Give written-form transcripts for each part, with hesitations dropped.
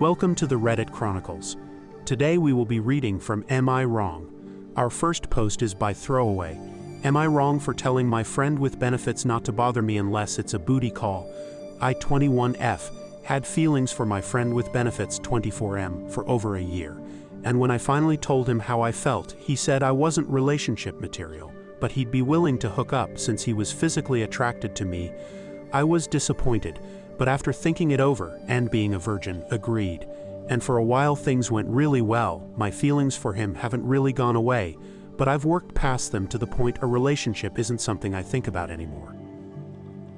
Welcome to the Reddit Chronicles. Today we will be reading from Am I Wrong? Our first post is by Throwaway. Am I wrong for telling my friend with benefits not to bother me unless it's a booty call? I, 21F, had feelings for my friend with benefits, 24M, for over a year. And when I finally told him how I felt, he said I wasn't relationship material, but he'd be willing to hook up since he was physically attracted to me. I was disappointed, but after thinking it over, and being a virgin, agreed. And for a while things went really well. My feelings for him haven't really gone away, but I've worked past them to the point a relationship isn't something I think about anymore.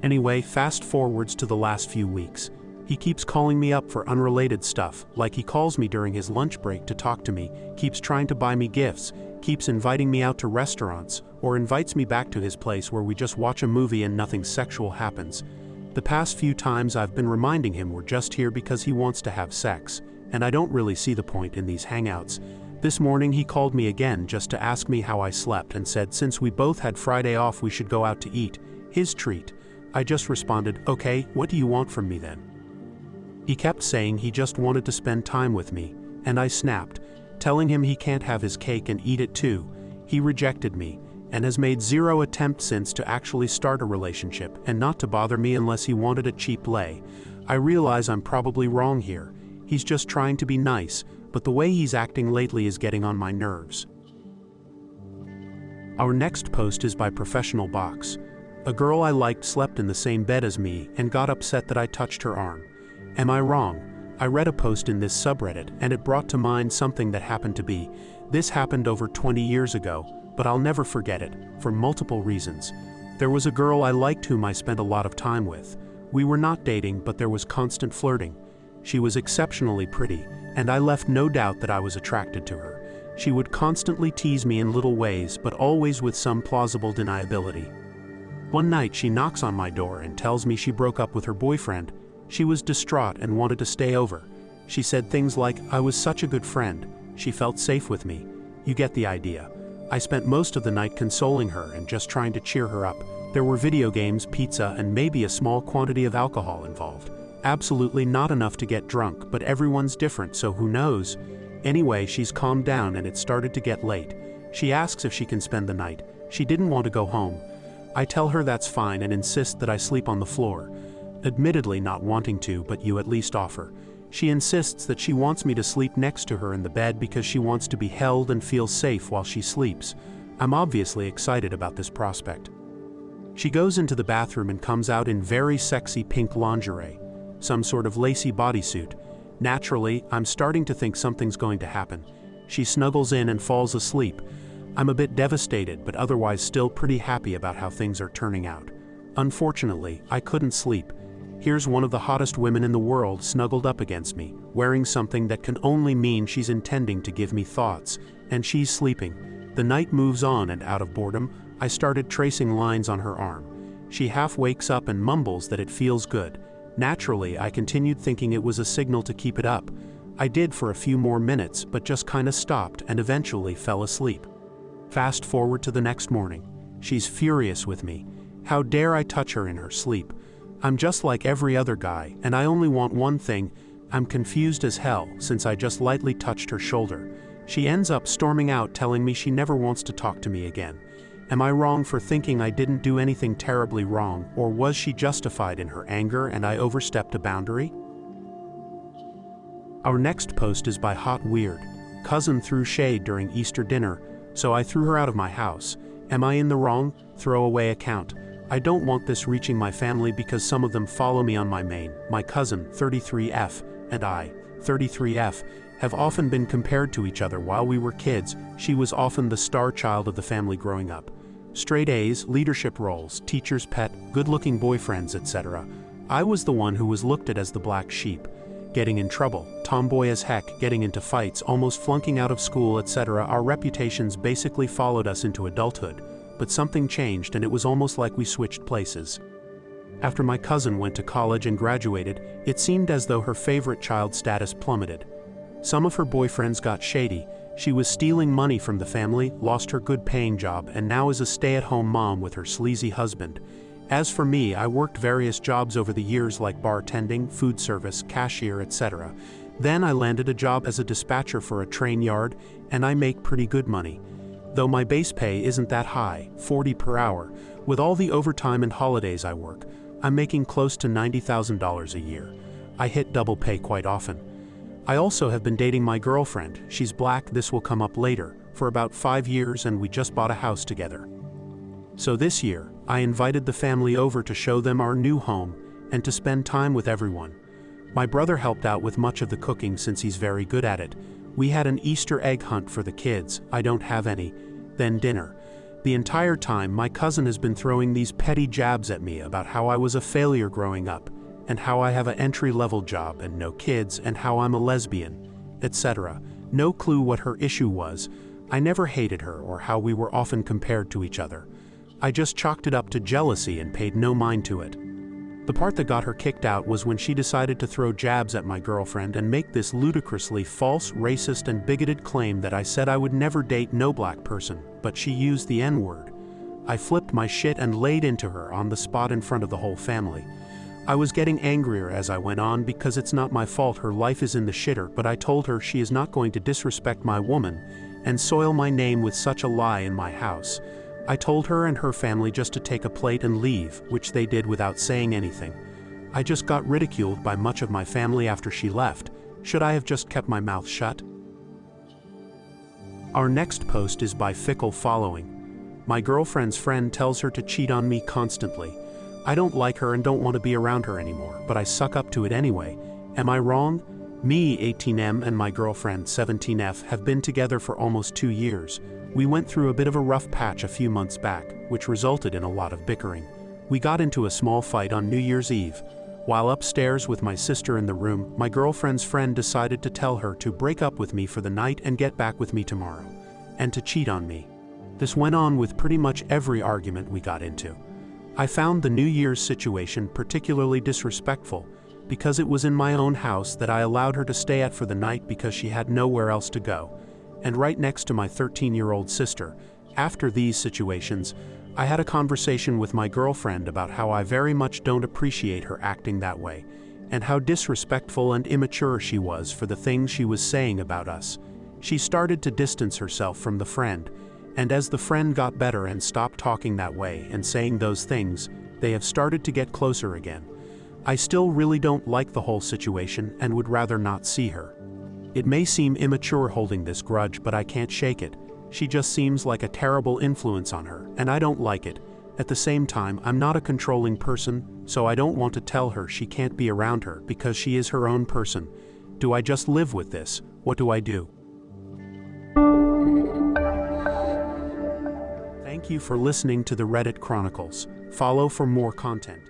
Anyway, fast forwards to the last few weeks. He keeps calling me up for unrelated stuff, like he calls me during his lunch break to talk to me, keeps trying to buy me gifts, keeps inviting me out to restaurants, or invites me back to his place where we just watch a movie and nothing sexual happens. The past few times I've been reminding him we're just here because he wants to have sex, and I don't really see the point in these hangouts. This morning he called me again just to ask me how I slept and said since we both had Friday off we should go out to eat, his treat. I just responded, okay, what do you want from me then? He kept saying he just wanted to spend time with me, and I snapped, telling him he can't have his cake and eat it too. He rejected me, and has made zero attempt since to actually start a relationship and not to bother me unless he wanted a cheap lay. I realize I'm probably wrong here. He's just trying to be nice, but the way he's acting lately is getting on my nerves. Our next post is by Professional Box. A girl I liked slept in the same bed as me and got upset that I touched her arm. Am I wrong? I read a post in this subreddit and it brought to mind something that happened to be. This happened over 20 years ago, but I'll never forget it, for multiple reasons. There was a girl I liked whom I spent a lot of time with. We were not dating, but there was constant flirting. She was exceptionally pretty, and I left no doubt that I was attracted to her. She would constantly tease me in little ways, but always with some plausible deniability. One night she knocks on my door and tells me she broke up with her boyfriend. She was distraught and wanted to stay over. She said things like, I was such a good friend. She felt safe with me. You get the idea. I spent most of the night consoling her and just trying to cheer her up. There were video games, pizza, and maybe a small quantity of alcohol involved. Absolutely not enough to get drunk, but everyone's different, so who knows? Anyway, she's calmed down and it started to get late. She asks if she can spend the night. She didn't want to go home. I tell her that's fine and insist that I sleep on the floor. Admittedly not wanting to, but you at least offer. She insists that she wants me to sleep next to her in the bed because she wants to be held and feel safe while she sleeps. I'm obviously excited about this prospect. She goes into the bathroom and comes out in very sexy pink lingerie, some sort of lacy bodysuit. Naturally, I'm starting to think something's going to happen. She snuggles in and falls asleep. I'm a bit devastated, but otherwise still pretty happy about how things are turning out. Unfortunately, I couldn't sleep. Here's one of the hottest women in the world snuggled up against me, wearing something that can only mean she's intending to give me thoughts, and she's sleeping. The night moves on and out of boredom, I started tracing lines on her arm. She half wakes up and mumbles that it feels good. Naturally, I continued thinking it was a signal to keep it up. I did for a few more minutes, but just kinda stopped and eventually fell asleep. Fast forward to the next morning. She's furious with me. How dare I touch her in her sleep? I'm just like every other guy, and I only want one thing. I'm confused as hell since I just lightly touched her shoulder. She ends up storming out telling me she never wants to talk to me again. Am I wrong for thinking I didn't do anything terribly wrong, or was she justified in her anger and I overstepped a boundary? Our next post is by Hot Weird. Cousin threw shade during Easter dinner, so I threw her out of my house. Am I in the wrong? Throwaway account. I don't want this reaching my family because some of them follow me on my main. My cousin, 33F, and I, 33F, have often been compared to each other while we were kids. She was often the star child of the family growing up. Straight A's, leadership roles, teacher's pet, good-looking boyfriends, etc. I was the one who was looked at as the black sheep. Getting in trouble, tomboy as heck, getting into fights, almost flunking out of school, etc. Our reputations basically followed us into adulthood. But something changed and it was almost like we switched places. After my cousin went to college and graduated, it seemed as though her favorite child status plummeted. Some of her boyfriends got shady. She was stealing money from the family, lost her good-paying job, and now is a stay-at-home mom with her sleazy husband. As for me, I worked various jobs over the years like bartending, food service, cashier, etc. Then I landed a job as a dispatcher for a train yard, and I make pretty good money. Though my base pay isn't that high, 40 per hour, with all the overtime and holidays I work, I'm making close to $90,000 a year. I hit double pay quite often. I also have been dating my girlfriend, she's black, this will come up later, for about 5 years, and we just bought a house together. So this year, I invited the family over to show them our new home and to spend time with everyone. My brother helped out with much of the cooking since he's very good at it. We had an Easter egg hunt for the kids, I don't have any, then dinner. The entire time, my cousin has been throwing these petty jabs at me about how I was a failure growing up, and how I have an entry-level job and no kids, and how I'm a lesbian, etc. No clue what her issue was. I never hated her or how we were often compared to each other. I just chalked it up to jealousy and paid no mind to it. The part that got her kicked out was when she decided to throw jabs at my girlfriend and make this ludicrously false, racist, and bigoted claim that I said I would never date no black person, but she used the N-word. I flipped my shit and laid into her on the spot in front of the whole family. I was getting angrier as I went on because it's not my fault her life is in the shitter, but I told her she is not going to disrespect my woman and soil my name with such a lie in my house. I told her and her family just to take a plate and leave, which they did without saying anything. I just got ridiculed by much of my family after she left. Should I have just kept my mouth shut? Our next post is by Fickle Following. My girlfriend's friend tells her to cheat on me constantly. I don't like her and don't want to be around her anymore, but I suck up to it anyway. Am I wrong? Me, 18M, and my girlfriend, 17F, have been together for almost 2 years. We went through a bit of a rough patch a few months back, which resulted in a lot of bickering. We got into a small fight on New Year's Eve. While upstairs with my sister in the room, my girlfriend's friend decided to tell her to break up with me for the night and get back with me tomorrow, and to cheat on me. This went on with pretty much every argument we got into. I found the New Year's situation particularly disrespectful, because it was in my own house that I allowed her to stay at for the night because she had nowhere else to go, and right next to my 13-year-old sister. After these situations, I had a conversation with my girlfriend about how I very much don't appreciate her acting that way, and how disrespectful and immature she was for the things she was saying about us. She started to distance herself from the friend, and as the friend got better and stopped talking that way and saying those things, they have started to get closer again. I still really don't like the whole situation and would rather not see her. It may seem immature holding this grudge, but I can't shake it. She just seems like a terrible influence on her, and I don't like it. At the same time, I'm not a controlling person, so I don't want to tell her she can't be around her because she is her own person. Do I just live with this? What do I do? Thank you for listening to the Reddit Chronicles. Follow for more content.